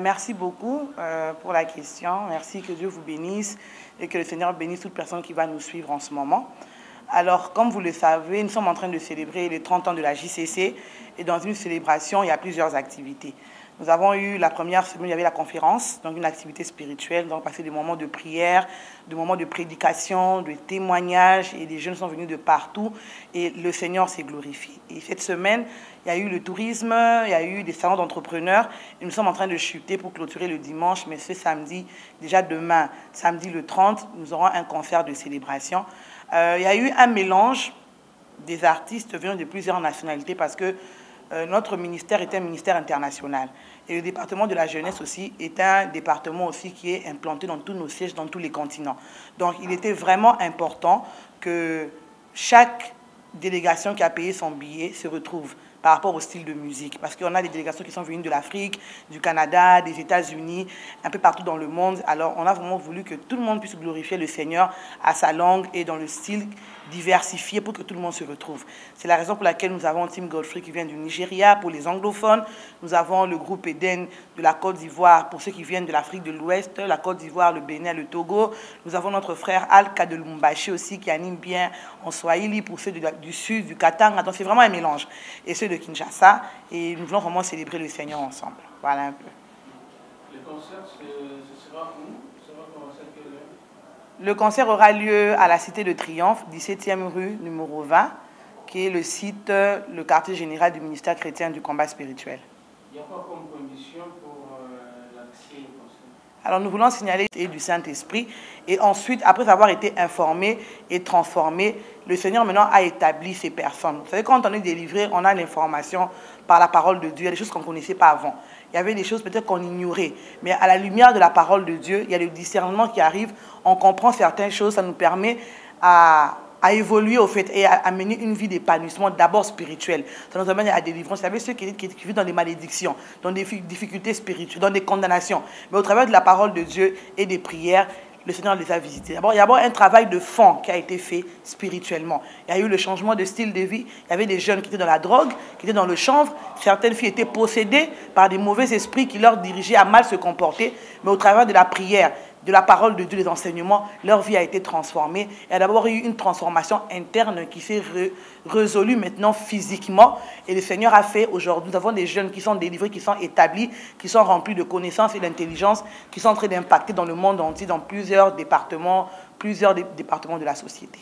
Merci beaucoup pour la question. Merci, que Dieu vous bénisse et que le Seigneur bénisse toute personne qui va nous suivre en ce moment. Alors, comme vous le savez, nous sommes en train de célébrer les 30 ans de la JCC et dans une célébration, il y a plusieurs activités. Nous avons eu la première semaine, il y avait la conférence, donc une activité spirituelle, donc passer des moments de prière, des moments de prédication, de témoignages, et les jeunes sont venus de partout et le Seigneur s'est glorifié. Et cette semaine, il y a eu le tourisme, il y a eu des salons d'entrepreneurs, et nous sommes en train de chuter pour clôturer le dimanche, mais ce samedi, déjà demain, samedi le 30, nous aurons un concert de célébration. Il y a eu un mélange des artistes venant de plusieurs nationalités parce que notre ministère est un ministère international. Et le département de la jeunesse aussi est un département aussi qui est implanté dans tous nos sièges, dans tous les continents. Donc il était vraiment important que chaque délégation qui a payé son billet se retrouve par rapport au style de musique. Parce qu'on a des délégations qui sont venues de l'Afrique, du Canada, des États-Unis, un peu partout dans le monde. Alors on a vraiment voulu que tout le monde puisse glorifier le Seigneur à sa langue et dans le style diversifié pour que tout le monde se retrouve. C'est la raison pour laquelle nous avons Team Godfrey qui vient du Nigeria pour les anglophones. Nous avons le groupe Eden de la Côte d'Ivoire pour ceux qui viennent de l'Afrique de l'Ouest, la Côte d'Ivoire, le Bénin, le Togo. Nous avons notre frère Alka de Lumbashi aussi qui anime bien en Swahili pour ceux du sud, du Katanga. Donc c'est vraiment un mélange. Et ceux de Kinshasa. Et nous voulons vraiment célébrer le Seigneur ensemble. Voilà un peu. Le concert, ce sera où? Le concert aura lieu à la Cité de Triomphe, 17e rue, numéro 20, qui est le site, le quartier général du ministère chrétien du combat spirituel. Il y a quoi comme condition pour l'accès au concert? Alors nous voulons signaler du Saint-Esprit et ensuite, après avoir été informés et transformés, le Seigneur maintenant a établi ces personnes. Vous savez, quand on est délivré, on a l'information par la parole de Dieu, il y a des choses qu'on ne connaissait pas avant. Il y avait des choses peut-être qu'on ignorait. Mais à la lumière de la parole de Dieu, il y a le discernement qui arrive, on comprend certaines choses, ça nous permet à évoluer au fait et à mener une vie d'épanouissement d'abord spirituel. Ça nous amène à la délivrance. Vous savez, ceux qui vivent dans des malédictions, dans des difficultés spirituelles, dans des condamnations. Mais au travers de la parole de Dieu et des prières, le Seigneur les a visités. D'abord, il y a un travail de fond qui a été fait spirituellement. Il y a eu le changement de style de vie. Il y avait des jeunes qui étaient dans la drogue, qui étaient dans le chanvre. Certaines filles étaient possédées par des mauvais esprits qui leur dirigeaient à mal se comporter. Mais au travers de la prière, de la parole de Dieu, des enseignements, leur vie a été transformée. Il y a d'abord eu une transformation interne qui s'est résolue maintenant physiquement. Et le Seigneur a fait aujourd'hui, nous avons des jeunes qui sont délivrés, qui sont établis, qui sont remplis de connaissances et d'intelligence, qui sont en train d'impacter dans le monde entier, dans plusieurs départements de la société.